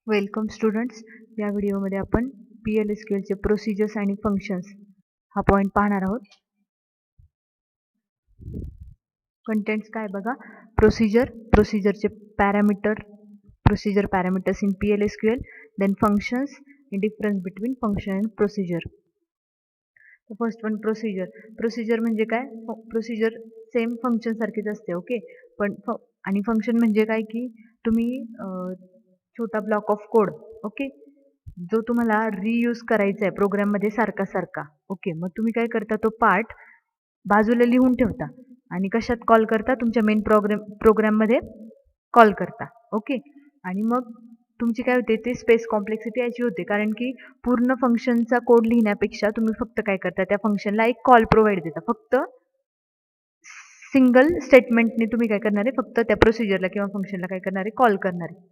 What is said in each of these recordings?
Welcome students. या व्हिडिओमध्ये आपण PL/SQLचे प्रोसिजर्स आणि फंक्शन्स हा पॉईंट पाहणार आहोत. कंटेंट्स काय बघा. प्रोसिजरचे procedure parameters in PL/SQL, then functions, difference between function and procedure. First one procedure म्हणजे काय. प्रोसिजर सेम फंक्शन सारखीच असते. ओके. पण आणि फंक्शन म्हणजे काय की तुम्ही छोटा ब्लॉक ऑफ कोड, ओके, जो तुम्हाला रियूज करायचा आहे प्रोग्राममध्ये सारखा. ओके. मग तुम्ही काय करता, तो पार्ट बाजूला लिहून ठेवता आणि कशात कॉल करता, तुमच्या मेन प्रोग्राममध्ये कॉल करता. ओके. आणि मग तुमची काय होते, ते स्पेस कॉम्प्लेक्सिटी याची होते, कारण की पूर्ण फंक्शनचा कोड लिहिण्यापेक्षा तुम्ही फक्त काय करता, त्या फंक्शनला एक कॉल प्रोव्हाइड देता. फक्त सिंगल स्टेटमेंटने तुम्ही काय करणार आहे, फक्त त्या प्रोसिजरला किंवा फंक्शनला काय करणार आहे, कॉल करणार आहे.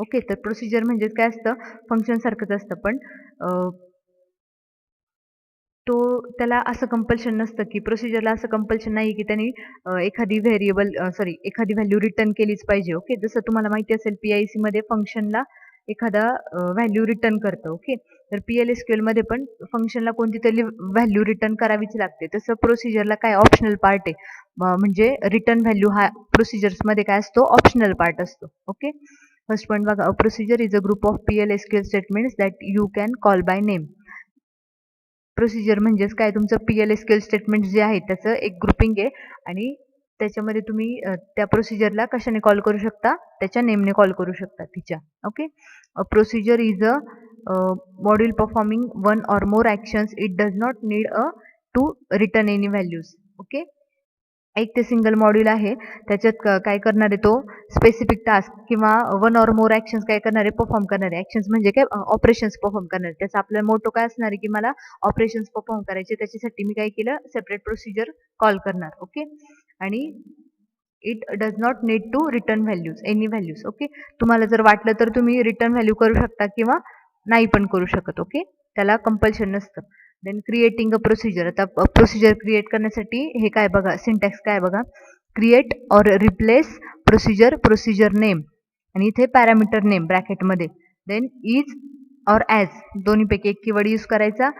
ओके. तर प्रोसिजर म्हणजे काय असतं, फंक्शन सारखंच असतं, पण त्याला असं कंपल्शन नसतं, की प्रोसिजरला असं कंपल्शन नाही की त्यांनी एखादी एखादी व्हॅल्यू रिटर्न केलीच पाहिजे. ओके. जसं तुम्हाला माहिती असेल, PIC मध्ये फंक्शनला एखादा व्हॅल्यू रिटर्न करतं. ओके. तर PL/SQL मध्ये पण फंक्शनला कोणती तरी व्हॅल्यू रिटर्न करावीच लागते. तसं प्रोसिजरला काय ऑप्शनल पार्ट आहे, म्हणजे रिटर्न व्हॅल्यू हा प्रोसिजर्समध्ये काय असतो, ऑप्शनल पार्ट असतो. ओके. फर्स्ट पॉईंट बघा. अ procedure is a group of PL/SQL statements that you can call by name. Procedure म्हणजेच काय, तुमचं PL/SQL स्टेटमेंट जे आहे त्याचं एक ग्रुपिंग आहे आणि त्याच्यामध्ये तुम्ही त्या प्रोसिजरला कशाने कॉल करू शकता, त्याच्या नेमने कॉल करू शकता, तिच्या. Okay. A procedure is a module performing one or more actions. It does not need to return any values. Okay. एक ते सिंगल मॉड्यूल आहे, त्याच्यात काय करणार आहे, तो स्पेसिफिक टास्क किंवा वन ऑर मोर ॲक्शन्स काय करणार आहे, परफॉर्म करणार आहे. ॲक्शन्स म्हणजे काय, ऑपरेशन्स परफॉर्म करणार आहे. त्याचा आपला मोटो काय असणार आहे, की मला ऑपरेशन्स परफॉर्म करायचे, त्याच्यासाठी मी काय केलं, सेपरेट प्रोसिजर कॉल करणार. ओके. आणि it does not need to return values, any values. Okay. तुम्हाला जर वाटलं तर तुम्ही रिटर्न व्हॅल्यू करू शकता किंवा नाही पण करू शकत. ओके. त्याला कंपल्शन नसतं. Then creating a procedure. आता प्रोसिजर क्रिएट करण्यासाठी हे काय बघा, सिंटॅक्स काय बघा. Create or replace procedure name, आणि इथे पॅरामीटर नेम ब्रॅकेटमध्ये. देन इज ऑर ॲज, दोन्हीपैकी एक कीवर्ड यूज करायचा.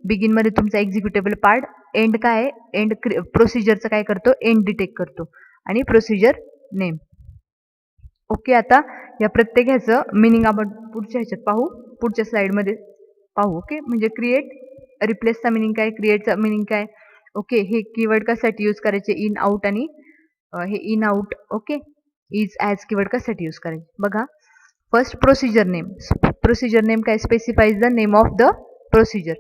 बिगिनमध्ये तुमचा एक्झिक्युटेबल पार्ट. एंड काय, एंड प्रोसिजरचं काय करतो, एंड डिटेक्ट करतो. आणि प्रोसिजर नेम. ओके. आता या प्रत्येक ह्याचं मिनिंग आपण पुढच्या ह्याच्यात पाहू, पुढच्या स्लाइडमध्ये पाहू. ओके. म्हणजे क्रिएट, रिप्लेसचा मिनिंग काय, क्रिएटचा मिनिंग काय. ओके. हे कीवर्ड कशासाठी यूज करायचे, इन आउट, आणि हे in out. Okay. Is as keyword कशासाठी यूज करायचे बघा. फर्स्ट प्रोसिजर नेम काय, specifies the name of the procedure.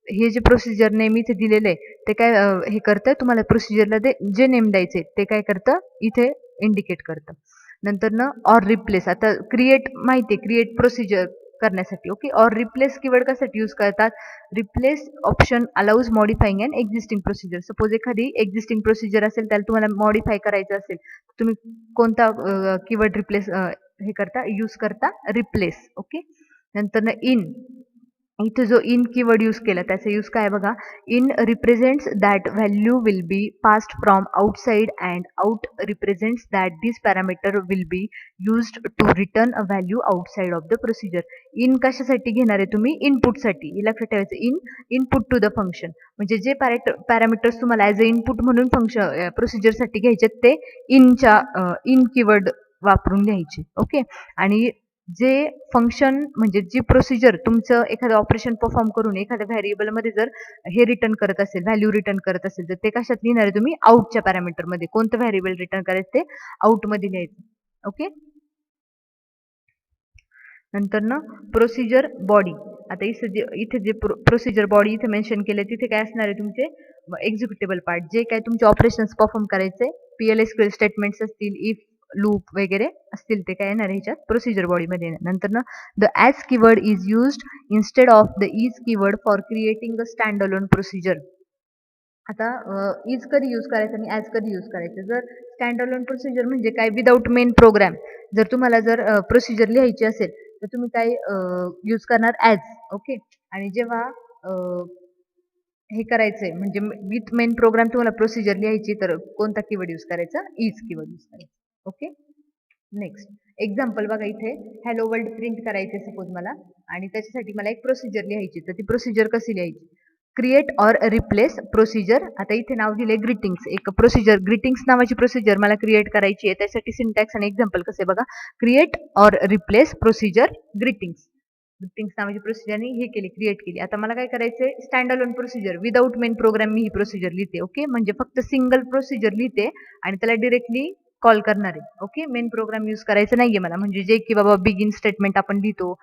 हे जे प्रोसिजर नेम इथे दिलेलं आहे, ते काय हे करतं, तुम्हाला प्रोसिजरला जे नेम द्यायचे ते काय करतं, इथे इंडिकेट करतं. नंतर ना ऑर रिप्लेस. आता क्रिएट माहिती आहे, क्रिएट प्रोसिजर करण्यासाठी. ओके. ऑर रिप्लेस कीवर्ड कशासाठी यूज करतात, replace option allows मॉडिफाईंग and existing procedure. Suppose एखादी एक्झिस्टिंग प्रोसिजर असेल, त्याला तुम्हाला मॉडिफाय करायचं असेल, तुम्ही कोणता कीवर्ड रिप्लेस हे करता, यूज करता, रिप्लेस. ओके. नंतर ना इन, इथे जो इन कीवर्ड यूज केला त्याचा यूज काय बघा. In represents that value will be passed from outside and out represents that this parameter will be used to return a value outside of the procedure. In कशासाठी घेणार आहे तुम्ही, इनपुटसाठी. लक्षात ठेवायचं, इनपुट टू द फंक्शन. म्हणजे जे parameters तुम्हाला ॲज अ इनपुट म्हणून फंक्शन प्रोसिजरसाठी घ्यायचे, ते इन कीवर्ड वापरून घ्यायचे. ओके. आणि जे फंक्शन म्हणजे जी प्रोसिजर तुमचं एखादं ऑपरेशन परफॉर्म करून एखाद्या व्हॅरिएबलमध्ये जर हे रिटर्न करत असेल, व्हॅल्यू रिटर्न करत असेल, तर ते कशात लिहिणार आहे तुम्ही, आउटच्या पॅरामीटरमध्ये. कोणतं व्हॅरिएबल रिटर्न करायचं, ते आउटमध्ये लिहायचं. ओके. नंतर ना प्रोसिजर बॉडी. आता इथे जे प्रोसिजर बॉडी इथे मेन्शन केले, तिथे काय असणार आहे, तुमचे एक्झिक्युटेबल पार्ट, जे काय तुमचे ऑपरेशन्स परफॉर्म करायचे, PL/SQL स्टेटमेंट्स असतील, इफ लूप वगैरे असतील, ते काय येणार ह्याच्यात प्रोसिजर बॉडीमध्ये. नंतर ना the as keyword is used instead of the is keyword for creating a stand alone procedure. आता इज कधी यूज करायचं आणि ॲज कधी यूज करायचं. जर स्टँड अलोन प्रोसिजर म्हणजे काय, विदाऊट मेन प्रोग्राम. जर तुम्हाला प्रोसिजर लिहायची असेल, तर तुम्ही काय यूज करणार, ॲज. ओके. आणि जेव्हा हे करायचंय म्हणजे विथ मेन प्रोग्राम तुम्हाला प्रोसिजर लिहायची, तर कोणता कीवर्ड यूज करायचा, इज कीवर्ड यूज करायचा. ओके. नेक्स्ट, एक्झाम्पल बघा इथे हॅलो वर्ल्ड प्रिंट करायचे सपोज मला, आणि त्याच्यासाठी मला एक प्रोसिजर लिहायची. तर ती प्रोसिजर कशी लिहायची? Create or replace procedure. आता इथे नाव दिले ग्रीटिंग्स. एक प्रोसिजर ग्रीटिंग्स नावाची प्रोसिजर मला क्रिएट करायची आहे. त्यासाठी सिंटॅक्स आणि एक्झाम्पल कसे बघा. Create or replace procedure greetings. Greetings नावाची प्रोसिजरने हे केली, क्रिएट केली. आता मला काय करायचंय, stand alone procedure without main program मी ही प्रोसिजर लिहिते. ओके, म्हणजे फक्त सिंगल प्रोसिजर लिहिते आणि त्याला डिरेक्टली कॉल करणार आहे. ओके, मेन प्रोग्राम यूज करायचं नाहीये मला. म्हणजे जे की बाबा बिगिन स्टेटमेंट आपण लिहितो,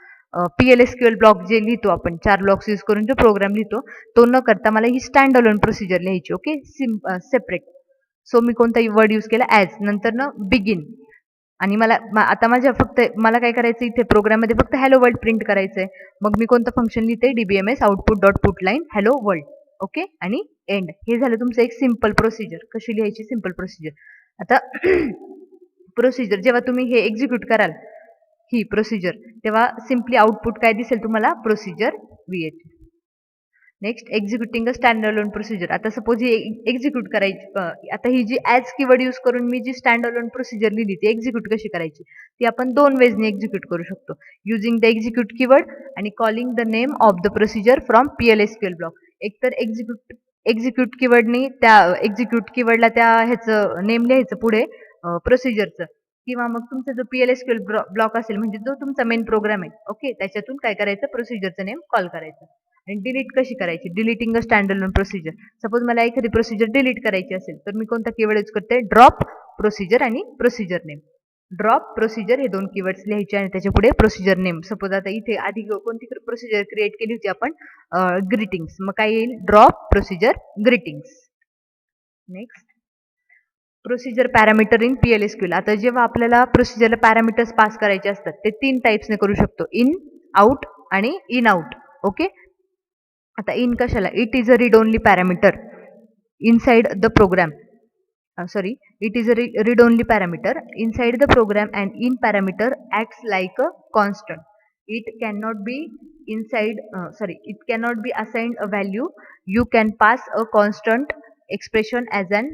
PLSQL ब्लॉक जे लिहितो आपण 4 ब्लॉक्स यूज करून जो प्रोग्राम लिहितो तो न करता मला ही स्टँड अलोन प्रोसिजर लिहायची. Okay, separate. सो मी कोणताही वर्ड यूज केला ॲज, नंतर न बिगिन, आणि मला आता माझ्या फक्त मला काय करायचं इथे प्रोग्राममध्ये फक्त हॅलो वर्ल्ड प्रिंट करायचंय. मग मी कोणतं फंक्शन लिहिते, DBMS output dot put line hello world. Okay, आणि एंड. हे झालं तुमचं एक सिम्पल प्रोसिजर. कशी लिहायची? Simple procedure. आता प्रोसिजर जेव्हा तुम्ही हे एक्झिक्यूट कराल ही प्रोसिजर, तेव्हा सिम्पली आउटपुट काय दिसेल तुम्हाला? Procedure VH. नेक्स्ट, एक्झिक्युटिंग अ स्टँड अलोन प्रोसिजर. आता सपोज ही एक्झिक्यूट करायची. आता ही जी ॲज कीवर्ड यूज करून मी जी स्टँड अलोन प्रोसिजर लिहिली ती एक्झिक्यूट कशी करायची? ती आपण 2 वेजनी एक्झिक्यूट करू शकतो. युजिंग द एक्झिक्यूट कीवर्ड आणि calling the name of the procedure from PLSQL block. एकतर एक्झिक्यूट कीवर्डनी त्या एक्झिक्यूट कीवर्डला त्या ह्याचं नेम लिहायचं पुढे प्रोसिजरचं, किंवा मग तुमचा जो PLSQL ब्लॉक असेल म्हणजे जो तुमचा मेन प्रोग्राम आहे, ओके, त्याच्यातून काय करायचं? प्रोसिजरचं नेम कॉल करायचं. आणि डिलीट कशी करायची? डिलीटिंग अ स्टँड अलोन प्रोसिजर. सपोज मला एखादी प्रोसिजर डिलीट करायची असेल तर मी कोणता कीवर्ड यूज करते? ड्रॉप प्रोसिजर आणि प्रोसिजर नेम. ड्रॉप प्रोसिजर हे 2 कीवर्ड्स लिहायचे आणि त्याच्या पुढे प्रोसिजर नेम. सपोज आता इथे आधी कोणती प्रोसिजर क्रिएट केली होती आपण? ग्रीटिंग्स. मग काय येईल? Drop procedure greetings. Next, procedure parameter in PLSQL. आता जेव्हा आपल्याला प्रोसिजरला पॅरामीटर्स पास करायचे असतात ते 3 टाईप्सने करू शकतो. इन, आउट आणि इन आउट. ओके, आता इन कशाला? It is a read only parameter inside the program. It is a read only parameter inside the program, and in parameter acts like a constant. It cannot be it cannot be assigned a value. You can pass a constant expression as an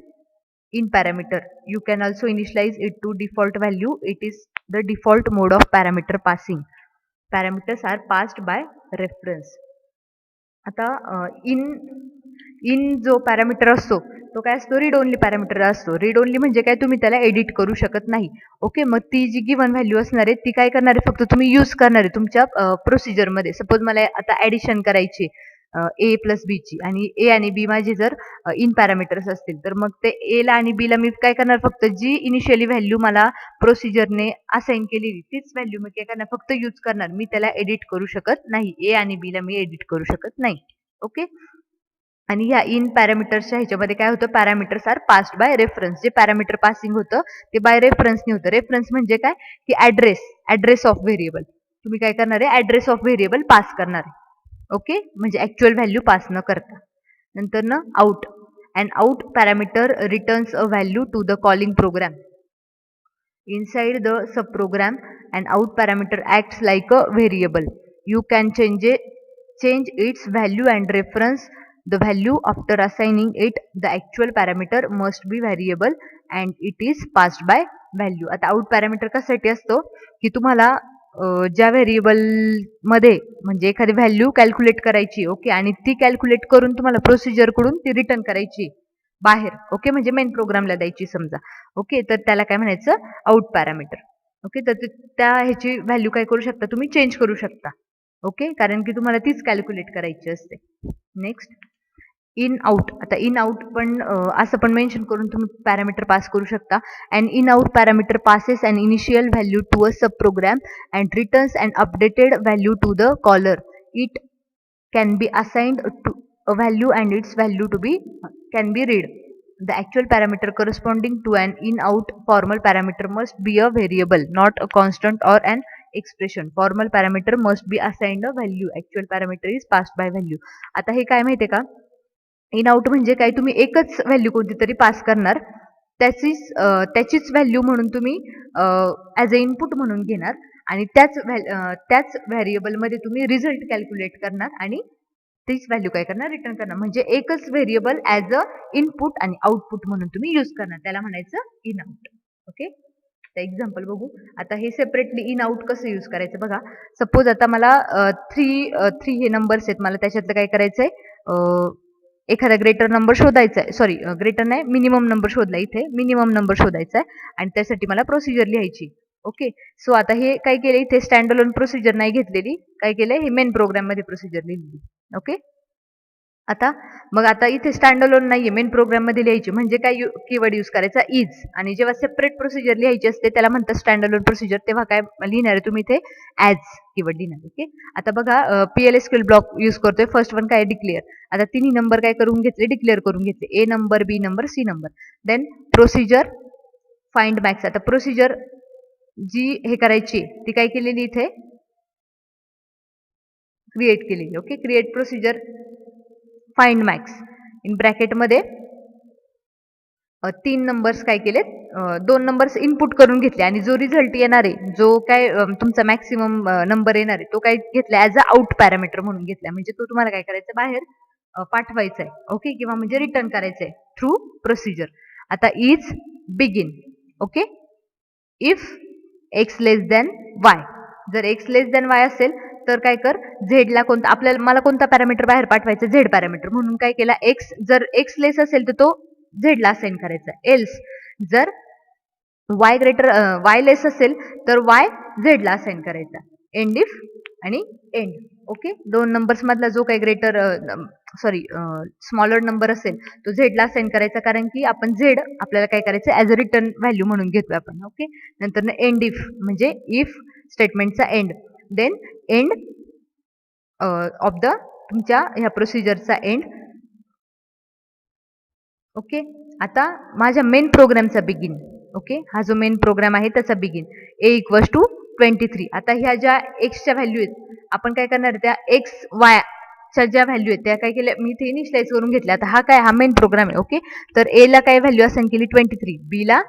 in parameter. You can also initialize it to default value. It is the default mode of parameter passing. Parameters are passed by reference. आता in जो parameter असतो तो काय असतो? Read only parameter असतो. Read only म्हणजे काय? तुम्ही त्याला एडिट करू शकत नाही. ओके, मग ती जी गिवन व्हॅल्यू असणार आहे ती काय करणार आहे? फक्त तुम्ही यूज करणार आहे तुमच्या प्रोसिजरमध्ये. सपोज मला आता ॲडिशन करायची A+B ची, आणि A आणि B माझे जर इन पॅरामीटर्स असतील तर मग ते A ला आणि B ला मी काय करणार? फक्त जी इनिशियली व्हॅल्यू मला प्रोसिजरने असाइन केलेली तीच व्हॅल्यू मी काय करणार? फक्त यूज करणार. मी त्याला एडिट करू शकत नाही. A आणि B ला मी एडिट करू शकत नाही. ओके, आणि ह्या इन पॅरामीटर्सच्या ह्याच्यामध्ये काय होतं? Parameters are passed by reference. जे पॅरामीटर पासिंग होतं ते बाय रेफरन्सने होतं. रेफरन्स म्हणजे काय? की ॲड्रेस ऑफ व्हेरिएबल. तुम्ही काय करणार आहे? ॲड्रेस ऑफ व्हेरिएबल पास करणार आहे. ओके, म्हणजे ॲक्च्युअल व्हॅल्यू पास न करता. नंतर ना out. And out parameter returns a value to the calling program. Inside the subprogram, an out parameter acts like a variable. You can change its value and reference the value after assigning it. The actual parameter must be variable and it is passed by value. आता out parameter कशासाठी असतो? की तुम्हाला ज्या variable मध्ये म्हणजे एखादी value calculate करायची, ओके, आणि ती कॅल्क्युलेट करून तुम्हाला प्रोसिजर कडून ती रिटर्न करायची बाहेर. ओके, म्हणजे मेन प्रोग्रामला द्यायची समजा. ओके, तर त्याला काय म्हणायचं? Out parameter. ओके, तर त्या ह्याची व्हॅल्यू काय करू शकता? तुम्ही चेंज करू शकता. ओके, कारण की तुम्हाला तीच कॅल्क्युलेट करायची असते. Next, in out. आता इन आउट पण असं पण मेन्शन करून तुम्ही पॅरामीटर पास करू शकता. And in out parameter passes an initial value to a subprogram and returns an updated value to the caller. It can be assigned to a value and its value to be can be read. The actual parameter corresponding to an in-out formal parameter must be a variable, not a constant or an expression. Formal parameter must be assigned a value. Actual parameter is passed by value. आता हे काय माहिती आहे का? In out म्हणजे काय? तुम्ही एकच व्हॅल्यू कोणती तरी पास करणार, त्याचीच व्हॅल्यू म्हणून तुम्ही ॲज अ इनपुट म्हणून घेणार आणि त्याच व्हेरिएबलमध्ये तुम्ही रिझल्ट कॅल्क्युलेट करणार आणि तीच व्हॅल्यू काय करणार? रिटर्न करणार. म्हणजे एकच व्हेरिएबल ॲज अ इनपुट आणि आउटपुट म्हणून तुम्ही यूज करणार. त्याला म्हणायचं इन आउट. ओके, तर एक्झाम्पल बघू. आता हे सेपरेटली इन आउट कसं यूज करायचं बघा. सपोज आता मला थ्री हे नंबर्स आहेत, मला त्याच्यातलं काय करायचंय, एखादा ग्रेटर नंबर शोधायचा आहे, सॉरी ग्रेटर नाही, मिनिमम नंबर शोधला, इथे मिनिमम नंबर शोधायचा आहे आणि त्यासाठी मला प्रोसिजर लिहायची. ओके, सो आता हे काय केलं, इथे स्टँड अलोन प्रोसिजर नाही घेतलेली, काय केलंय, हे मेन प्रोग्राम मध्ये प्रोसिजर लिहिली. ओके, आता इथे स्टँड अलोन नाहीये, मेन प्रोग्राम मध्ये लिहायची म्हणजे काय, कीवर्ड यूज करायचा इज. आणि जेव्हा सेपरेट प्रोसिजर लिहायची असते त्याला म्हणतात स्टँड अलोन प्रोसिजर, तेव्हा काय लिहिणार आहे तुम्ही, इथे ॲज कीवर्ड लिहिणार. ओके, आता बघा PLSQL ब्लॉक यूज करतोय. फर्स्ट वन काय, डिक्लेअर. आता तिन्ही नंबर काय करून घेतले, डिक्लेअर करून घेतले, A number, B number, C number. Then procedure find max. आता प्रोसिजर जी हे करायची ती काय केलेली, इथे क्रिएट केलेली. Okay, create procedure find max in ब्रॅकेटमध्ये 3 नंबर्स काय केलेत, 2 नंबर्स इनपुट करून घेतले आणि जो रिझल्ट येणार आहे, जो काय तुमचा मॅक्सिमम नंबर येणार आहे, तो काय घेतला ॲज अ आउट पॅरामीटर म्हणून घेतला. म्हणजे तो तुम्हाला काय करायचा, बाहेर पाठवायचा आहे. ओके, किंवा म्हणजे रिटर्न करायचं आहे थ्रू प्रोसिजर. आता is begin. Okay, if x less than Y. जर एक्स लेस दॅन वाय असेल तर काय कर, झेडला कोणता, आपल्याला मला कोणता पॅरामीटर बाहेर पाठवायचा, झेड पॅरामीटर, म्हणून काय केला, एक्स, जर एक्स लेस असेल तर तो झेडला असाइन करायचा. एल्स जर वाय लेस असेल तर वाय झेडला असाइन करायचा. एंड इफ आणि एंड. ओके, 2 नंबर्स मधला जो काही ग्रेटर स्मॉलर नंबर असेल तो झेडला असाइन करायचा, कारण की आपण झेड आपल्याला काय करायचं, ॲज अ रिटर्न व्हॅल्यू म्हणून घेतोय आपण. ओके, नंतर एंड इफ म्हणजे इफ स्टेटमेंटचा एंड. देन एंड ऑफ द तुमच्या ह्या प्रोसिजरचा एंड. ओके, आता माझ्या मेन प्रोग्रामचा बिगिन. ओके, हा जो मेन प्रोग्राम आहे त्याचा बिगिन, ए इक्वल्स टू 23. आता ह्या ज्या एक्सच्या व्हॅल्यू आहेत, आपण काय करणार, त्या एक्स वायच्या ज्या व्हॅल्यू आहेत त्या काय केल्या, मी इथे इनिशियलाइज करून घेतल्या. आता हा काय, हा मेन प्रोग्राम आहे. ओके, तर ए ला काय व्हॅल्यू असाइन केली 23, बी ला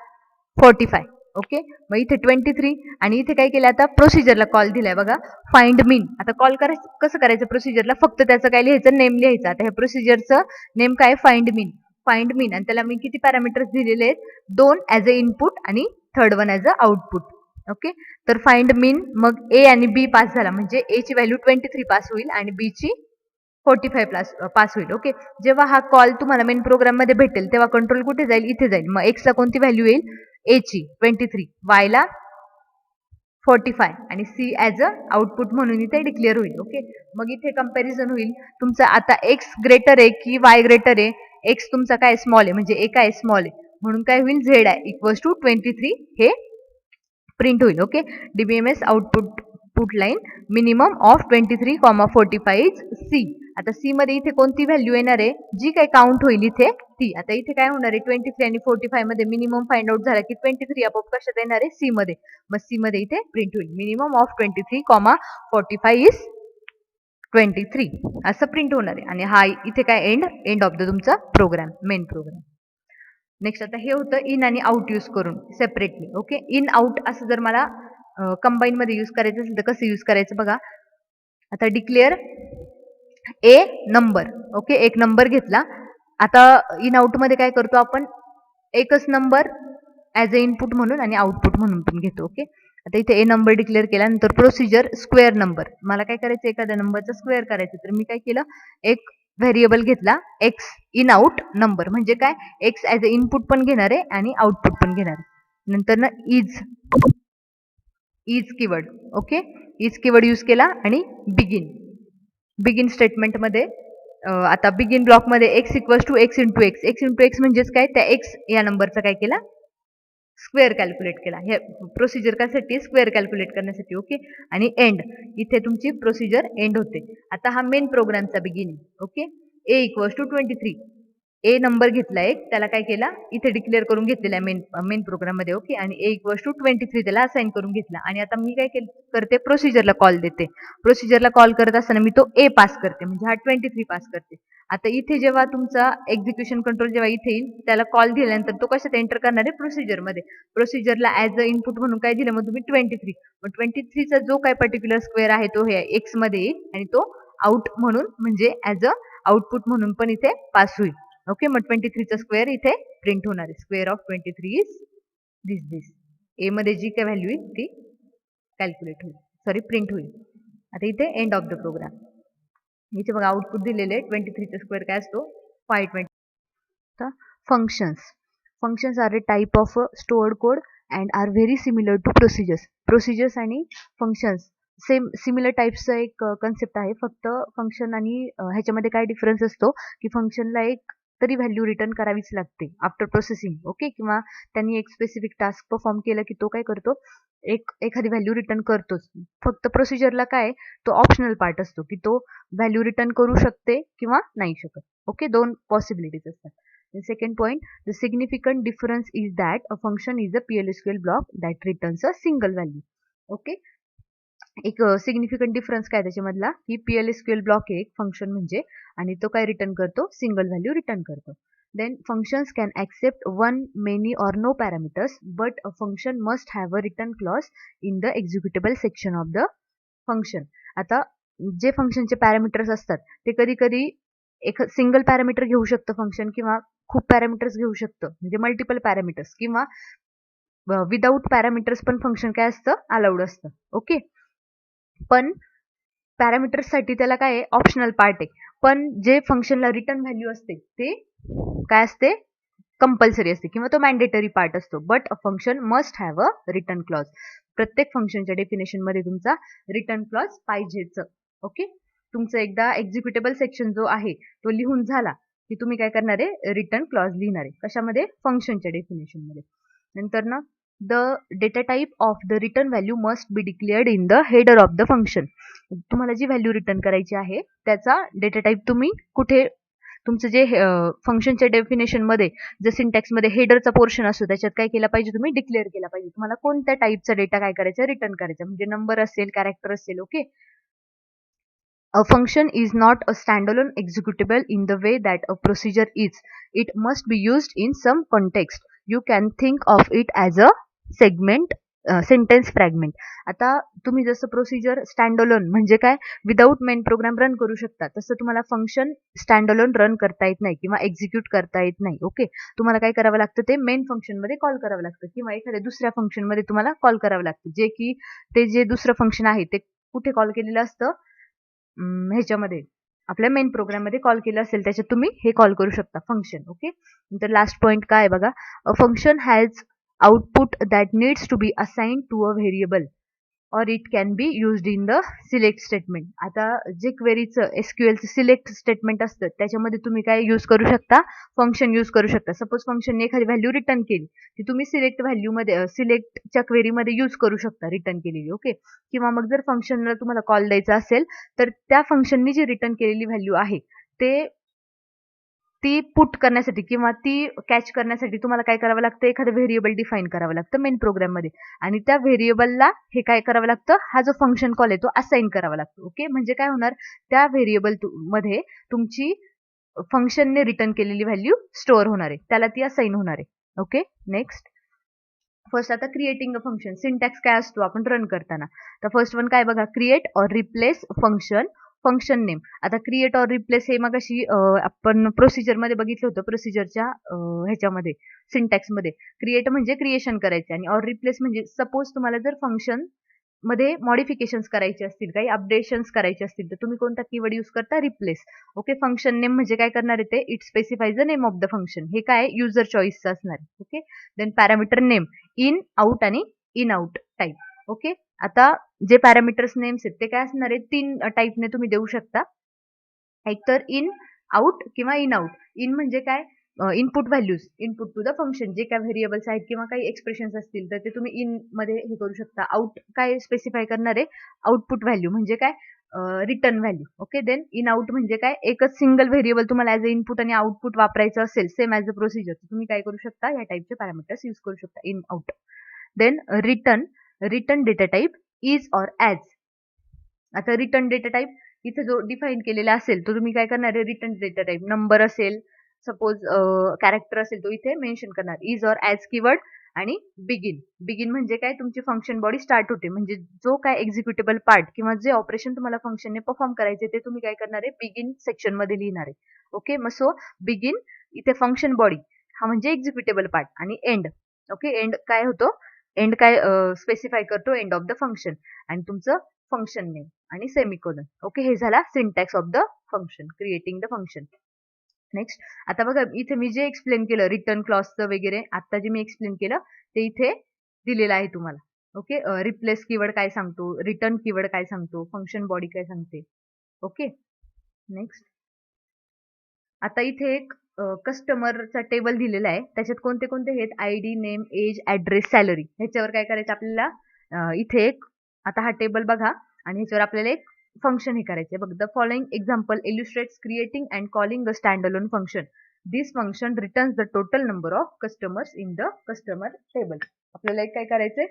45. ओके, मग इथे 23 आणि इथे काय केलं, आता प्रोसिजरला कॉल दिलाय बघा, फाइंड मीन. आता कॉल कसं करायचं प्रोसिजरला, फक्त त्याचं काय लिहायचं, नेम लिहायचं. आता ह्या प्रोसिजरचं नेम काय, फाइंड मीन. आणि त्याला मी किती पॅरामीटर्स दिलेले आहेत, 2 ॲज अ इनपुट आणि third one as a output. Okay, तर फाइंड मीन, मग ए आणि बी पास झाला म्हणजे ए ची व्हॅल्यू 23 पास होईल आणि बी ची 45 पास होईल. ओके, जेव्हा हा कॉल तुम्हाला मेन प्रोग्राम मध्ये भेटेल तेव्हा कंट्रोल कुठे जाईल, इथे जाईल. मग एक्स ला कोणती व्हॅल्यू येईल, ए ची 23, वाय ला 45 आणि सी ॲज अ आउटपुट म्हणून इथे डिक्लेअर होईल. ओके, मग इथे कंपॅरिझन होईल तुमचा, आता एक्स ग्रेटर आहे की वाय ग्रेटर आहे. एक्स तुमचा काय स्मॉल आहे म्हणजे ए काय स्मॉल आहे, म्हणून काय होईल, झेड आहे इक्वल्स टू 23 हे प्रिंट होईल. Okay, DBMS output line minimum of 23, 45 is C. आता सी मध्ये इथे कोणती व्हॅल्यू येणार आहे, जी काय काउंट होईल इथे ती. आता इथे काय होणार आहे, 23 आणि 45 मध्ये मिनिमम फाइंड आउट झाला की 23 आपोआप कशात येणार आहे, सी मध्ये. मग सी मध्ये इथे प्रिंट होईल मिनिमम ऑफ 23, 45 इज 23 असं प्रिंट होणार आहे. आणि हा इथे काय, एंड ऑफ द तुमचा प्रोग्राम, मेन प्रोग्राम. नेक्स्ट, आता हे होतं इन आणि आउट यूज करून सेपरेटली. ओके, इन आउट असं जर मला कंबाईन मध्ये यूज करायचं असेल तर कसं यूज करायचं बघा. आता डिक्लेअर ए नंबर. ओके, एक नंबर घेतला. आता इन आउट मध्ये काय करतो आपण, एकच नंबर ॲज अ इनपुट म्हणून आणि आउटपुट म्हणून पण घेतो. ओके, आता इथे ए नंबर डिक्लेअर केला, नंतर प्रोसिजर स्क्वेअर नंबर. मला काय करायचं, एखाद्या नंबरचा स्क्वेअर करायचं, तर मी काय केलं, एक व्हेरिएबल घेतला एक्स इन आउट नंबर. म्हणजे काय, एक्स ॲज अ इनपुट पण घेणार आहे आणि आउटपुट पण घेणार आहे. नंतर ना is keyword. Okay, is keyword use केला आणि बिगिन स्टेटमेंटमध्ये आता बिगिन ब्लॉकमध्ये X equals to X into X म्हणजेच काय, त्या एक्स या नंबरचा काय केला, स्क्वेअर कॅल्क्युलेट केला. हे प्रोसिजर कशासाठी, स्क्वेअर कॅल्क्युलेट करण्यासाठी. ओके, आणि एंड, इथे तुमची प्रोसिजर एंड होते. आता हा मेन प्रोग्रामचा beginning. Okay, A equals to 23, A number घेतला एक, त्याला काय केला, इथे डिक्लेअर करून घेतलेला आहे मेन प्रोग्राम मध्ये. ओके, आणि ए इक्वल्स टू 23 त्याला असाइन करून घेतला. आणि आता मी काय करते, प्रोसिजरला कॉल देते. प्रोसिजरला कॉल करत असताना मी तो ए पास करते, म्हणजे हा 23 पास करते. आता इथे जेव्हा तुमचा एक्झिक्युशन कंट्रोल जेव्हा इथे येईल, त्याला कॉल दिल्यानंतर तो कशात एंटर करणार आहे, प्रोसिजरमध्ये. प्रोसिजरला ॲज अ इनपुट म्हणून काय दिलं, मग तुम्ही 23. मग 23चा जो काय पर्टिक्युलर स्क्वेअर आहे तो हे एक्स मध्ये येईल आणि तो आउट म्हणून म्हणजे ॲज अ आउटपुट म्हणून पण इथे पास होईल. ओके, मग 23चा स्क्वेअर इथे प्रिंट होणार आहे. स्क्वेअर ऑफ 23 इज दिस. ए मध्ये जी काय व्हॅल्यू आहे ती कॅल्क्युलेट होईल, सॉरी प्रिंट होईल. आता इथे एंड ऑफ द प्रोग्राम. इथे बघा आउटपुट दिलेले 23चा स्क्वेअर काय असतो 520. Functions. Functions are a type of stored code and are very similar to procedures. Procedures आणि functions सेम सिमिलर टाईप्सचा एक कन्सेप्ट आहे. फक्त फंक्शन आणि ह्याच्यामध्ये काय डिफरन्स असतो की फंक्शनला एक तरी व्हॅल्यू रिटर्न करावीच लागते आफ्टर प्रोसेसिंग. ओके, किंवा त्यांनी एक स्पेसिफिक टास्क परफॉर्म केला की तो काय करतो, एखादी व्हॅल्यू रिटर्न करतोच. फक्त प्रोसिजरला काय तो ऑप्शनल पार्ट असतो की तो व्हॅल्यू रिटर्न करू शकते किंवा नाही शकत. ओके, दोन पॉसिबिलिटीज असतात. Second point, the significant difference is that a function is a PLSQL block that returns a single value. Okay, एक सिग्निफिकंट डिफरन्स काय त्याच्यामधला की PLSQL ब्लॉक आहे एक फंक्शन म्हणजे, आणि तो काय रिटर्न करतो, सिंगल व्हॅल्यू रिटर्न करतो. Then functions can accept one, many or no parameters, but a function must have a return clause in the executable section of the function. आता जे फंक्शनचे पॅरामीटर्स असतात ते कधी कधी एक सिंगल पॅरामीटर घेऊ शकतं फंक्शन, किंवा खूप पॅरामीटर्स घेऊ शकतं, म्हणजे मल्टिपल पॅरामीटर्स, किंवा विदाऊट पॅरामीटर्स पण फंक्शन काय असतं, अलाउड असतं. ओके, पण पॅरामीटर्ससाठी त्याला काय आहे, ऑप्शनल पार्ट आहे. पण जे फंक्शनला रिटर्न व्हॅल्यू असते ते काय असते, कंपल्सरी असते, किंवा तो मॅन्डेटरी पार्ट असतो. But a function must have a return clause. प्रत्येक फंक्शनच्या डेफिनेशन मध्ये तुमचा रिटर्न क्लॉज पाहिजेच. ओके, तुमचं एकदा एक्झिक्युटेबल सेक्शन जो आहे तो लिहून झाला की तुम्ही काय करणार आहे, रिटर्न क्लॉज लिहिणार आहे. कशामध्ये, फंक्शनच्या डेफिनेशन मध्ये. नंतर ना, the data type of the return value must be declared in the header of the function. तुम्हाला जी व्हॅल्यू रिटर्न करायची आहे त्याचा डेटा टाईप तुम्ही कुठे, तुमचं जे फंक्शनच्या डेफिनेशन मध्ये जे सिंटॅक्स मध्ये हेडरचा पोर्शन असतो त्याच्यात काय केला पाहिजे, तुम्ही डिक्लेअर केला पाहिजे तुम्हाला कोणत्या टाईपचा डेटा काय करायचा, रिटर्न करायचा, म्हणजे नंबर असेल, कॅरेक्टर असेल. Okay, a function is not a standalone executable in the way that a procedure is. It must be used in some context. You can think of it as a segment, sentence fragment. आता तुम्ही जसं procedure standalone म्हणजे काय, without main program run करू शकता, तसं तुम्हाला function standalone run करता येत नाही किंवा एक्झिक्यूट करता येत नाही. ओके, तुम्हाला काय करावं लागतं, ते मेन फंक्शन मध्ये कॉल करावं लागतं किंवा एखाद्या दुसऱ्या फंक्शन मध्ये तुम्हाला कॉल करावं लागतं, जे की ते जे दुसरं फंक्शन आहे ते कुठे कॉल केलेलं असतं, ह्याच्यामध्ये आपल्या मेन प्रोग्राम मध्ये कॉल केलं असेल त्याच्यात तुम्ही हे कॉल करू शकता फंक्शन. ओके, तर लास्ट पॉइंट काय बघा, a function has output that needs to be assigned to a variable or it can be used in the select statement. आता जे क्वेरीचं एसक्यूएलचं सिलेक्ट स्टेटमेंट असतं त्याच्यामध्ये तुम्ही काय यूज करू शकता, फंक्शन यूज करू शकता. सपोज फंक्शनने एखादी व्हॅल्यू रिटर्न केली ती तुम्ही सिलेक्ट व्हॅल्यू मध्ये, सिलेक्टच्या क्वेरीमध्ये यूज करू शकता रिटर्न केलेली. ओके, किंवा मग जर फंक्शनला तुम्हाला कॉल द्यायचा असेल तर त्या फंक्शननी जी रिटर्न केलेली व्हॅल्यू आहे ती पुट करण्यासाठी किंवा ती कॅच करण्यासाठी तुम्हाला काय करावं लागतं, एखादं व्हेरिएबल डिफाईन करावं लागतं मेन प्रोग्राम मध्ये, आणि त्या व्हेरिएबलला हे काय करावं लागतं, हा जो फंक्शन कॉल आहे तो असाइन करावा लागतो. ओके, म्हणजे काय होणार, त्या व्हेरिएबल मध्ये तुमची फंक्शनने रिटर्न केलेली व्हॅल्यू स्टोअर होणार आहे, त्याला ती असाइन होणार आहे. ओके, नेक्स्ट फर्स्ट आता क्रिएटिंग अ फंक्शन सिंटॅक्स काय असतो आपण रन करताना. तर फर्स्ट वन काय बघा, create or replace function, function name. आता क्रिएट ऑर रिप्लेस हे मग अशी आपण प्रोसिजर मध्ये बघितलं होतं, प्रोसिजरच्या ह्याच्यामध्ये सिंटॅक्स मध्ये क्रिएट म्हणजे क्रिएशन करायचे आणि ऑर रिप्लेस म्हणजे सपोज तुम्हाला जर फंक्शन मध्ये मॉडिफिकेशन्स करायचे असतील, काही अपडेशन्स करायचे असतील तर तुम्ही कोणता कीवर्ड यूज करता, रिप्लेस. ओके, फंक्शन नेम म्हणजे काय करणार आहे ते, it specifies the name of the function, हे काय युजर चॉईसचं असणार आहे. Okay, then parameter name, in, out आणि इन आउट टाईप. ओके, आता जे पॅरामीटर्स नेम्स आहेत ते काय असणार आहेत, 3 टाईपने तुम्ही देऊ शकता, एक तर इन, आउट किंवा इन आउट. इन म्हणजे काय, input values, input to the function, जे काय व्हेरिएबल्स आहेत किंवा काही एक्सप्रेशन्स असतील तर ते तुम्ही इन मध्ये हे करू शकता. आउट काय स्पेसिफाय करणार आहे, आउटपुट व्हॅल्यू म्हणजे काय, return value. Okay, then in out म्हणजे काय, एकच सिंगल व्हेरिएबल तुम्हाला ऍज अ इनपुट आणि आउटपुट वापरायचं असेल सेम ऍज अ प्रोसिजर, तुम्ही काय करू शकता, या टाईपचे पॅरामीटर्स यूज करू शकता, in, out. Then return, return data type is or as. आता रिटर्न डेटा टाईप इथे जो डिफाईन केलेला असेल तो तुम्ही काय करणार आहे, रिटर्न डेटा टाईप नंबर असेल, सपोज कॅरेक्टर असेल तो इथे मेन्शन करणार, इज ऑर ऍज कीवर्ड, आणि बिगिन. बिगिन म्हणजे काय, तुमची फंक्शन बॉडी स्टार्ट होते, म्हणजे जो काय एक्झिक्युटेबल पार्ट किंवा जे ऑपरेशन तुम्हाला फंक्शनने परफॉर्म करायचे ते तुम्ही काय करणार आहे, बिगिन सेक्शन मध्ये लिहिणार आहे. ओके, मग सो बिगिन इथे फंक्शन बॉडी हा म्हणजे एक्झिक्युटेबल पार्ट, आणि एंड. ओके, एंड काय होतो, एंड काय स्पेसिफाय करतो, एंड ऑफ द फंक्शन, आणि तुमचं फंक्शन नेम आणि सेमिकोलन. ओके, हे झाला syntax of the function, creating the function. Next, आता बघा इथे मी जे एक्सप्लेन केलं रिटर्न क्लॉजचं वगैरे, आता जे मी एक्सप्लेन केलं ते इथे दिलेलं आहे तुम्हाला. ओके, रिप्लेस कीवर्ड काय सांगतो, रिटर्न कीवर्ड काय सांगतो, फंक्शन बॉडी काय सांगते. ओके, नेक्स्ट, आता इथे एक कस्टमरचा टेबल दिलेला आहे. त्याच्यात कोणते कोणते आहेत, ID, name, age, address, salary. ह्याच्यावर काय करायचं आपल्याला, इथे एक, आता हा टेबल बघा आणि ह्याच्यावर आपल्याला एक फंक्शन हे करायचे. बघ, the following example illustrates creating and calling a stand alone function. This function returns the total number of customers in the customer table. आपल्याला एक काय करायचंय,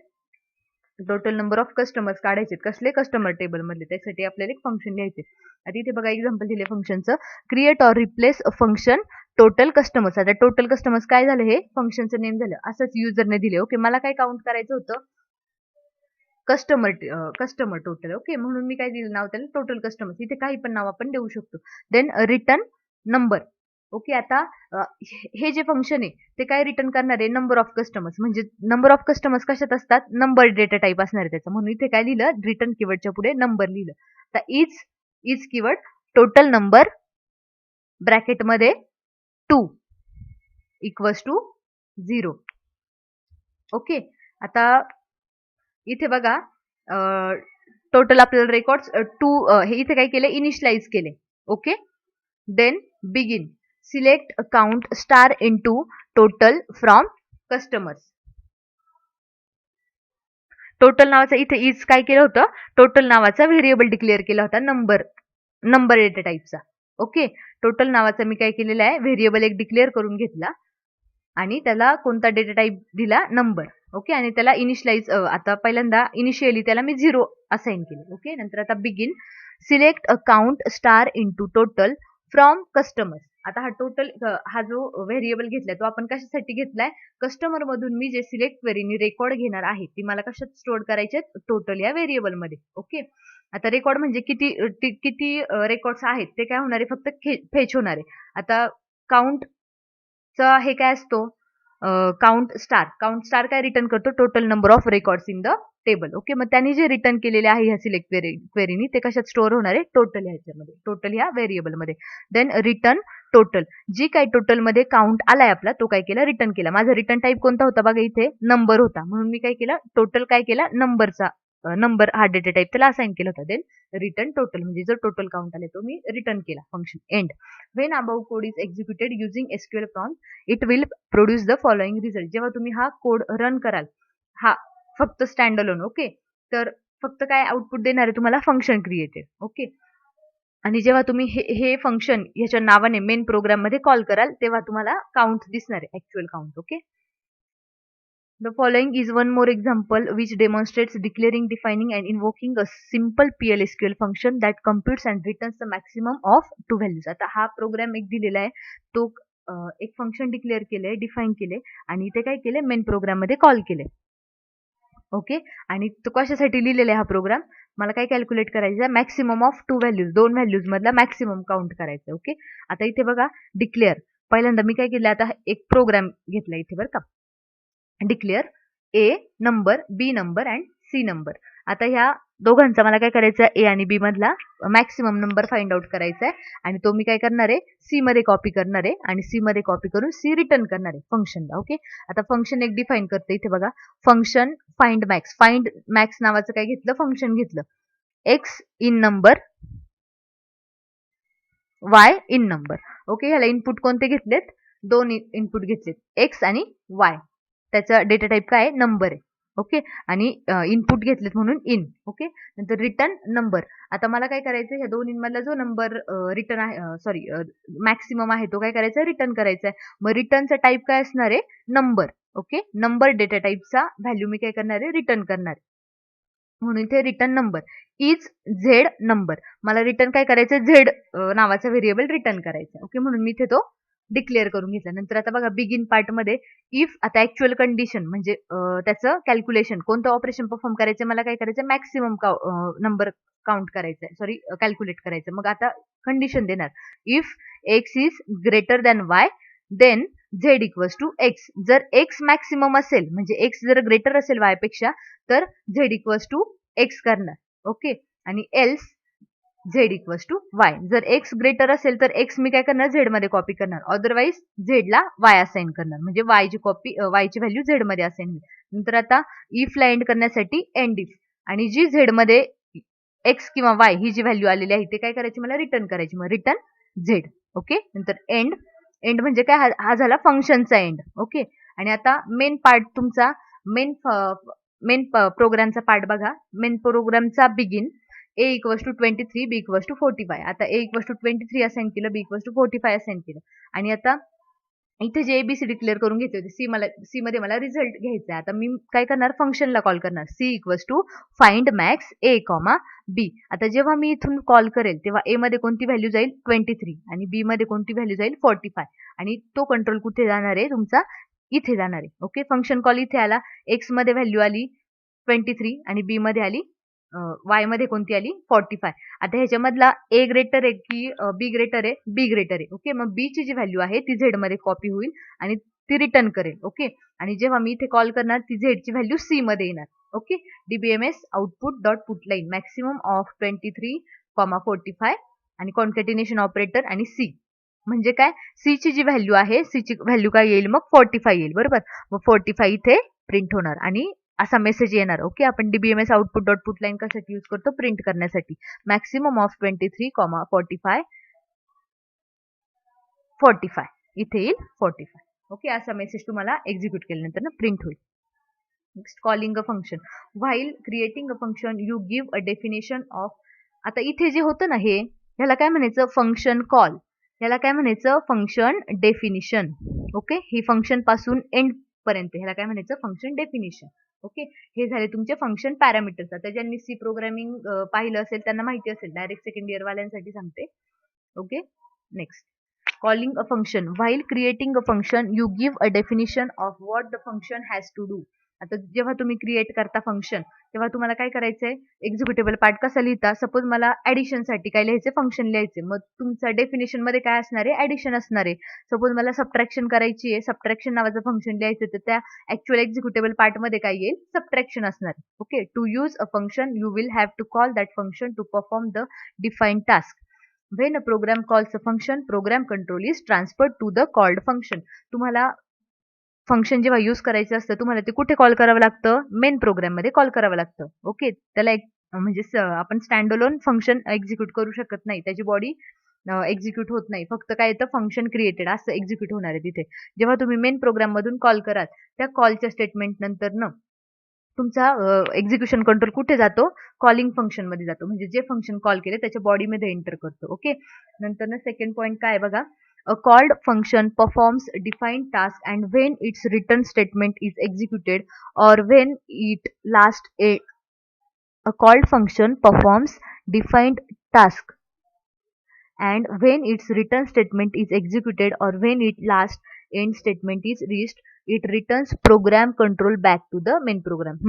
टोटल नंबर ऑफ कस्टमर्स काढायचे. कसले, कस्टमर टेबल मधले. त्यासाठी आपल्याला एक फंक्शन लिहायचे. आता इथे बघा एक्झाम्पल दिले फंक्शनचं, create or replace a function total customers. आता टोटल कस्टमर्स काय झालं, हे फंक्शनचं नेम झालं. असंच युजरने दिले. ओके, मला काय काउंट करायचं होतं, कस्टमर टोटल. ओके, म्हणून मी काय दिलं नाव त्याला, टोटल कस्टमर्स. इथे काही पण नाव आपण देऊ शकतो. Then return number. ओके, आता हे जे फंक्शन आहे ते काय रिटर्न करणार आहे, नंबर ऑफ कस्टमर्स. म्हणजे नंबर ऑफ कस्टमर्स कशात असतात, नंबर डेटा टाईप असणार आहे त्याचा. म्हणून इथे काय लिहिलं, रिटर्न कीवर्डच्या पुढे नंबर लिहिलं. आता इज कीवर्ड, टोटल नंबर ब्रॅकेटमध्ये 2 इक्वल्स टू 0. ओके, आता इथे बघा टोटल आपल्याला रेकॉर्ड्स 2, हे इथे काय केले, इनिशियलाइज केले. Okay, then begin, select count star into total from customers. Total नावाचा इथे इज काय केलं होतं, टोटल नावाचा व्हेरिएबल डिक्लेअर केला होता, नंबर डेटा टाईपचा. ओके, टोटल नावाचा मी काय केलेला आहे, व्हेरिएबल एक डिक्लेअर करून घेतला आणि त्याला कोणता डेटा टाईप दिला, नंबर. ओके, आणि त्याला इनिशियलाइज, आता पहिल्यांदा इनिशियली त्याला मी 0 असाइन केले. ओके, नंतर आता begin, select a count star into total from customers. आता हा टोटल, हा जो व्हेरिएबल घेतलाय तो आपण कशासाठी घेतलाय, कस्टमर मधून मी जे सिलेक्ट क्वेरीनी रेकॉर्ड घेणार आहे ती मला कशात स्टोअर करायचे, टोटल या व्हेरिएबल मध्ये. ओके, आता रेकॉर्ड म्हणजे किती रेकॉर्ड्स आहेत ते काय होणार आहे, फक्त फेच होणार आहे. आता काउंटचा हे काय असतो, काउंट स्टार काय रिटर्न करतो, total number of records in the table. Okay, मग त्यांनी जे रिटर्न केलेले आहे ह्या सिलेक्ट क्वेरीनी ते कशात स्टोअर होणार आहे, टोटल ह्याच्यामध्ये, टोटल ह्या व्हेरिएबल मध्ये. देन रिटर्न टोटल, जी काही टोटल मध्ये काउंट आलाय आपला तो काय केला, रिटर्न केला. माझा रिटर्न टाईप कोणता होता बघा, इथे नंबर होता, म्हणून मी काय केलं, टोटल काय केला, नंबर हा डेटा टाईप त्याला असाइन केला होता. देन रिटर्न टोटल, म्हणजे जो टोटल काउंट आलाय तो मी रिटर्न केला. Function end, when above code is executed using SQL prompt it will produce the following result. जेव्हा तुम्ही हा कोड रन कराल, हा फक्त स्टँड अलोन. ओके, तर फक्त काय आउटपुट देणार आहे तुम्हाला, फंक्शन क्रिएटेड. ओके, आणि जेव्हा तुम्ही हे फंक्शन ह्याच्या नावाने मेन प्रोग्राम मध्ये कॉल कराल तेव्हा तुम्हाला काउंट दिसणार आहे, actual count. Okay, the following is one more example which demonstrates declaring, defining and invoking a simple PL/SQL function that computes and returns the maximum of 2 values. आता हा programme एक दिलेला आहे, तो एक फंक्शन डिक्लेअर केलंय, डिफाईन केले आणि इथे काय केले, मेन प्रोग्राम मध्ये कॉल केले. ओके, आणि तो कशासाठी लिहिलेला आहे हा प्रोग्राम, मला काय कॅल्क्युलेट करायचं, मॅक्सिमम ऑफ 2 व्हॅल्यूज, 2 व्हॅल्यूज मधला मॅक्सिमम काउंट करायचं. ओके, आता इथे बघा डिक्लेअर, पहिल्यांदा मी काय केलं, आता एक प्रोग्राम घेतला इथे बरं का, declare A number, B number and C number. आता ह्या दोघांचा मला काय करायचं, ए आणि बी मधला मॅक्सिमम नंबर फाइंड आउट करायचा आहे आणि तो मी काय करणार आहे, सी मध्ये कॉपी करणार आहे आणि सी मध्ये कॉपी करून सी रिटर्न करणार आहे फंक्शनला. ओके, आता फंक्शन एक डिफाईन करते इथे बघा, फंक्शन फाइंड मॅक्स नावाचं काय घेतलं, फंक्शन घेतलं, x in number, Y in number. Okay, ह्याला इनपुट कोणते घेतलेत, 2 इनपुट घेतलेत, एक्स आणि वाय. त्याचा डेटा टाईप काय आहे, नंबर आहे. ओके, आणि इनपुट घेतलेत म्हणून इन. ओके, नंतर रिटर्न नंबर. आता मला काय करायचं, ह्या दोन मधला जो नंबर रिटर्न आहे, सॉरी मॅक्सिमम आहे तो काय करायचा, रिटर्न करायचा आहे. मग रिटर्नचा टाईप काय असणार आहे, नंबर. ओके, नंबर डेटा टाईपचा व्हॅल्यू मी काय करणार आहे, रिटर्न करणार आहे. म्हणून इथे return number is Z number, मला रिटर्न काय करायचं, झेड नावाचा व्हेरिएबल रिटर्न करायचा. ओके, म्हणून मी इथे तो डिक्लेअर करून घेतला. नंतर आता बघा बिगिन पार्ट मध्ये इफ, आता ऍक्च्युअल कंडिशन म्हणजे त्याचं कॅल्क्युलेशन, कोणतं ऑपरेशन परफॉर्म करायचं, मला काय करायचं, मॅक्सिमम नंबर काउंट करायचं, सॉरी कॅल्क्युलेट करायचं. मग आता कंडिशन देणार, if X is greater than Y then Z equals to X. जर एक्स मॅक्सिमम असेल म्हणजे एक्स जर ग्रेटर असेल वाय पेक्षा तर झेड इक्वल्स टू एक्स करणार. ओके. आणि else Z equals to Y. जर एक्स ग्रेटर असेल तर एक्स मी काय करणार झेड मध्ये कॉपी करणार. अदरवाईज झेडला वाय असाइन करणार म्हणजे वायची कॉपी वायची व्हॅल्यू झेड मध्ये असाइन होईल. नंतर आता इफला एंड करण्यासाठी एंड इफ आणि जी झेड मध्ये एक्स किंवा वाय ही जी व्हॅल्यू आलेली आहे ते काय करायची मला रिटर्न करायची. मग रिटर्न झेड. ओके. नंतर एंड. एंड म्हणजे काय हा झाला फंक्शनचा एंड. ओके. आणि आता मेन पार्ट तुमचा मेन प्रोग्रामचा पार्ट बघा. मेन प्रोग्रामचा begin a equals to 23 b equals to 45. आता a इक्वल्स टू 23 असाइन केलं, b इक्वल्स टू 45 असाइन केलं. आणि आता इथे जे एबीसी डिक्लेअर करून घेतले होते सी मध्ये मला रिझल्ट घ्यायचा आहे. आता मी काय करणार फंक्शनला कॉल करणार C equals to find max A comma B. आता जेव्हा मी इथून कॉल करेल तेव्हा ए मध्ये कोणती व्हॅल्यू जाईल 23 आणि बी मध्ये कोणती व्हॅल्यू जाईल 45 आणि तो कंट्रोल कुठे जाणार आहे तुमचा इथे जाणार आहे. ओके. फंक्शन कॉल इथे आला. एक्स मध्ये व्हॅल्यू आली 23 आणि बी मध्ये आली वाय मध्ये कोणती आली 45. आता ह्याच्यामधला ए ग्रेटर आहे की बी ग्रेटर आहे. बी ग्रेटर आहे. ओके. मग बी ची जी व्हॅल्यू आहे ती झेड मध्ये कॉपी होईल आणि ती रिटर्न करेल. ओके. आणि जेव्हा मी इथे कॉल करणार ती झेड ची व्हॅल्यू सी मध्ये येणार. Okay. DBMS output dot put line maximum of 23, 45 आणि कॉन्कॅटिनेशन ऑपरेटर आणि सी म्हणजे काय सी ची जी व्हॅल्यू आहे सी ची व्हॅल्यू काय येईल मग 45 येईल. बरोबर. मग 45 इथे प्रिंट होणार आणि असा मेसेज येणार. ओके. आपण DBMS output dot put line कशासाठी यूज करतो प्रिंट करण्यासाठी. मॅक्सिमम ऑफ 23, 45 45 इथे येईल 45. ओके. असा मेसेज तुम्हाला एक्झिक्यूट केल्यानंतर ना प्रिंट होईल. Next calling a function. While creating a function you give a definition of. आता इथे जे होतं ना हे ह्याला काय म्हणायचं फंक्शन कॉल. ह्याला काय म्हणायचं फंक्शन डेफिनिशन. ओके. ही फंक्शन पासून एंड पर्यंत ह्याला काय म्हणायचं फंक्शन डेफिनिशन. ओके. हे झाले तुमचे फंक्शन पॅरामीटर्स. आता ज्यांनी सी प्रोग्रामिंग पाहिलं असेल त्यांना माहिती असेल. डायरेक्ट सेकंड इयर वाल्यांसाठी सांगते. Okay. Next calling a function. While creating a function you give a definition of what the function has to do. आता जेव्हा तुम्ही क्रिएट करता फंक्शन तेव्हा तुम्हाला काय करायचंय एक्झिक्युटेबल पार्ट कसा लिहिता. सपोज मला ऍडिशन साठी काय लिहायचे फंक्शन लिहायचे मग तुमचा डेफिनेशन मध्ये काय असणार आहे ऍडिशन असणार आहे. सपोज मला सबट्रॅक्शन करायची आहे सबट्रॅक्शन नावाचं फंक्शन लिहायचं तर त्या ऍक्च्युअल एक्झिक्युटेबल पार्ट मध्ये काय येईल सबट्रॅक्शन असणार. Okay. To use a function you will have to call that function to perform the defined task. When a program calls a function, program control is transferred to the called function. तुम्हाला function जेव्हा use करायचं असतं तुम्हाला ते कुठे call करावं लागतं main program मध्ये कॉल करावं लागतं. ओके. त्याला एक म्हणजे आपण स्टँड अलोन फंक्शन एक्झिक्यूट करू शकत नाही. त्याची बॉडी एक्झिक्यूट होत नाही. फक्त काय येतं फंक्शन क्रिएटेड असं एक्झिक्यूट होणार आहे तिथे. जेव्हा तुम्ही मेन प्रोग्राम मधून कॉल कराल त्या कॉलच्या स्टेटमेंट नंतर न तुमचा एक्झिक्युशन कंट्रोल कुठे जातो कॉलिंग फंक्शन मध्ये जातो म्हणजे जे फंक्शन कॉल केले त्याच्या बॉडीमध्ये एंटर करतो. ओके. नंतर ना सेकंड पॉईंट काय बघा. A called function performs defined task and when its return statement is executed or when it last a called function performs defined task and when its return statement is executed or when its last end statement is reached it returns program control back to the main program.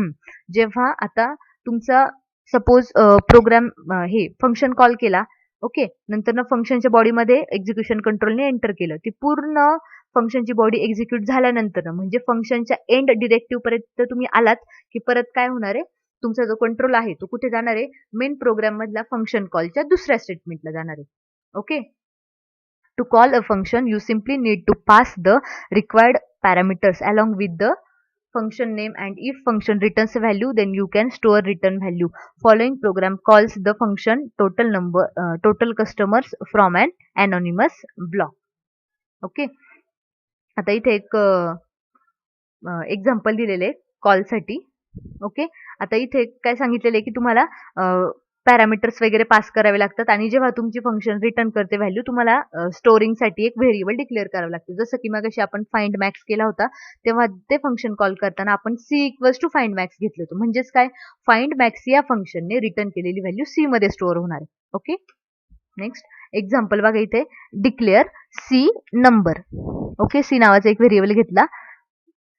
जेव्हा आता तुमचा suppose programme हे function call केला. Okay. नंतर ना फंक्शनच्या बॉडीमध्ये execution कंट्रोलने enter केलं. ती पूर्ण फंक्शनची बॉडी एक्झिक्यूट झाल्यानंतर म्हणजे फंक्शनच्या एंड डिरेक्टिव्ह पर्यंत तुम्ही आलात की परत काय होणार आहे तुमचा जो कंट्रोल आहे तो कुठे जाणार आहे मेन प्रोग्राम मधला फंक्शन कॉलच्या दुसऱ्या स्टेटमेंटला जाणार आहे. Okay. To call a function, you simply need to pass the required parameters along with the function name and if function returns a value then you can store return value. Following program calls the function total customers from an anonymous block. Okay. आता इथे एक example दिलेले call साठी. Okay. आता इथे काय सांगितलेलं आहे की तुम्हाला पॅरामीटर्स वगैरे पास करावे लागतात आणि जेव्हा तुमची फंक्शन रिटर्न करते व्हॅल्यू तुम्हाला स्टोरिंग साठी एक व्हेरिएबल डिक्लेअर करावं लागतं. जसं की मगाशी आपण फाइंड मॅक्स केला होता तेव्हा ते फंक्शन कॉल करताना आपण C equals to find max घेतलं होतं म्हणजेच काय फाइंड मॅक्स या फंक्शनने रिटर्न केलेली व्हॅल्यू सी मध्ये स्टोअर होणार आहे. ओके. नेक्स्ट एक्झाम्पल बघा इथे declare C number. Okay. C नावाचा एक व्हेरिएबल घेतला.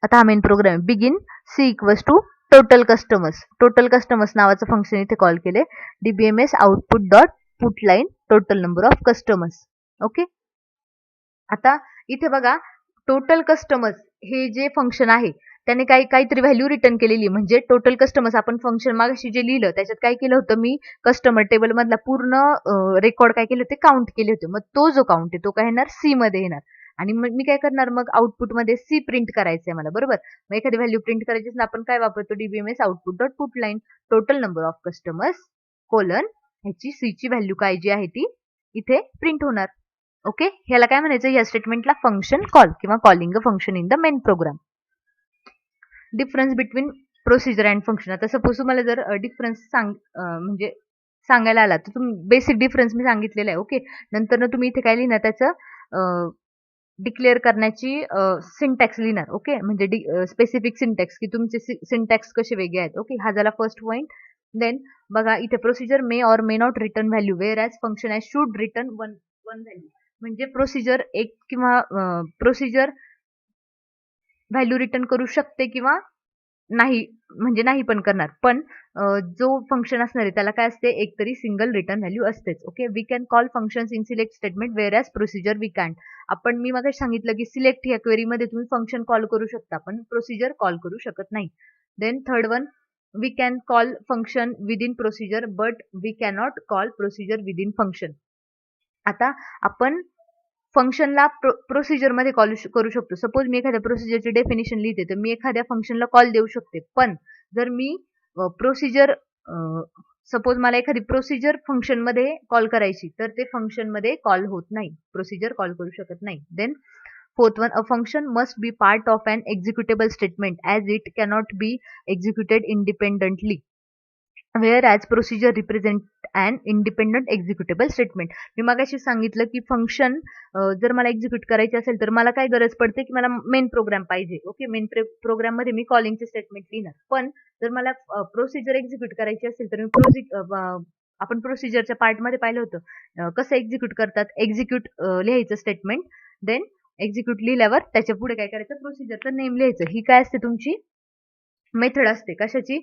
आता हा main program begin C equals to total customers नावाचं फंक्शन इथे कॉल केले. DBMS output dot put line total number of customers. Okay. आता इथे बघा टोटल कस्टमर्स हे जे फंक्शन आहे त्याने काहीतरी व्हॅल्यू रिटर्न केलेली, म्हणजे टोटल कस्टमर्स आपण फंक्शन मागाशी जे लिहिलं त्याच्यात काय केलं होतं, मी कस्टमर टेबल मधला पूर्ण रेकॉर्ड काय केले होते, काउंट केले होते. मग तो जो काउंट आहे तो काय येणार, सी मध्ये येणार. आणि मग मी काय करणार, मग आउटपुट मध्ये सी प्रिंट करायचं आहे मला, बरोबर. मग एखादी व्हॅल्यू प्रिंट करायची असेल आपण काय वापरतो, DBMS output dot put line total number of customers colon ह्याची सी ची व्हॅल्यू काय जी आहे ती इथे प्रिंट होणार. ओके, ह्याला काय म्हणायचं, या स्टेटमेंटला फंक्शन कॉल किंवा calling a function in the main program. Difference between procedure and function. आता सपोज तुम्हाला जर डिफरन्स म्हणजे सांगायला आला तर तुम्ही बेसिक डिफरन्स मी सांगितलेला आहे. ओके, नंतर तुम्ही इथे काय लिहिणार, त्याचं डिक्लेअर करण्याची सिंटॅक्स लिहिणार. ओके, म्हणजे स्पेसिफिक सिंटॅक्स की तुमचे सिंटॅक्स कसे वेगळे आहेत. ओके, हा झाला फर्स्ट पॉईंट. देन बघा इथे procedure may or may not return value wear as function as should return one value. म्हणजे प्रोसिजर एक किंवा प्रोसिजर व्हॅल्यू रिटर्न करू शकते किंवा नाही, म्हणजे नाही पण करणार. पण जो फंक्शन असणार आहे त्याला काय असते, एक तरी सिंगल रिटर्न व्हॅल्यू असतेच. Okay, we can call functions in select statement whereas procedure we can't. आपण मी मग सांगितलं की सिलेक्ट या क्वेरीमध्ये तुम्ही फंक्शन कॉल करू शकता पण प्रोसिजर कॉल करू शकत नाही. Then third one, we can call function within procedure but we cannot call procedure within function. आता आपण फंक्शनला प्रोसिजरमध्ये कॉल करू शकतो. सपोज मी एखाद्या प्रोसिजरची डेफिनेशन लिहिते तर मी एखाद्या फंक्शनला कॉल देऊ शकते. पण जर मी प्रोसिजर सपोज मला एखादी प्रोसिजर फंक्शनमध्ये कॉल करायची तर ते फंक्शनमध्ये कॉल होत नाही, प्रोसिजर कॉल करू शकत नाही. Then fourth one, a function must be part of an executable statement as it cannot be executed independently whereas procedure represent and independent executable statement. मी मगाशी सांगितलं की फंक्शन जर मला एक्झिक्यूट करायचे असेल तर मला काय गरज पडते की मला मेन प्रोग्राम पाहिजे. ओके, मेन प्रोग्राममध्ये मी कॉलिंगचे स्टेटमेंट लिहिणार. पण जर मला प्रोसिजर एक्झिक्यूट करायची असेल तर मी आपण प्रोसिजरच्या पार्टमध्ये पाहिलं होतं कसं एक्झिक्यूट करतात. एक्झिक्यूट लिहायचं स्टेटमेंट, देन एक्झिक्यूट लिहिल्यावर त्याच्या पुढे काय करायचं, प्रोसिजरचं नेम लिहायचं. ही काय असते, तुमची मेथड असते कशाची,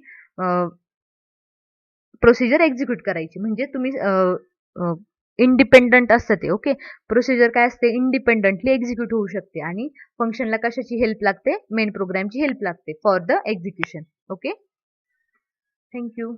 प्रोसिजर एक्झिक्यूट करायची. म्हणजे तुम्ही इंडिपेंडंट असतं ते. ओके, प्रोसिजर काय असते, इंडिपेंडंटली एक्झिक्यूट होऊ शकते आणि फंक्शनला कशाची हेल्प लागते, मेन प्रोग्रामची हेल्प लागते for the execution. Okay, thank you.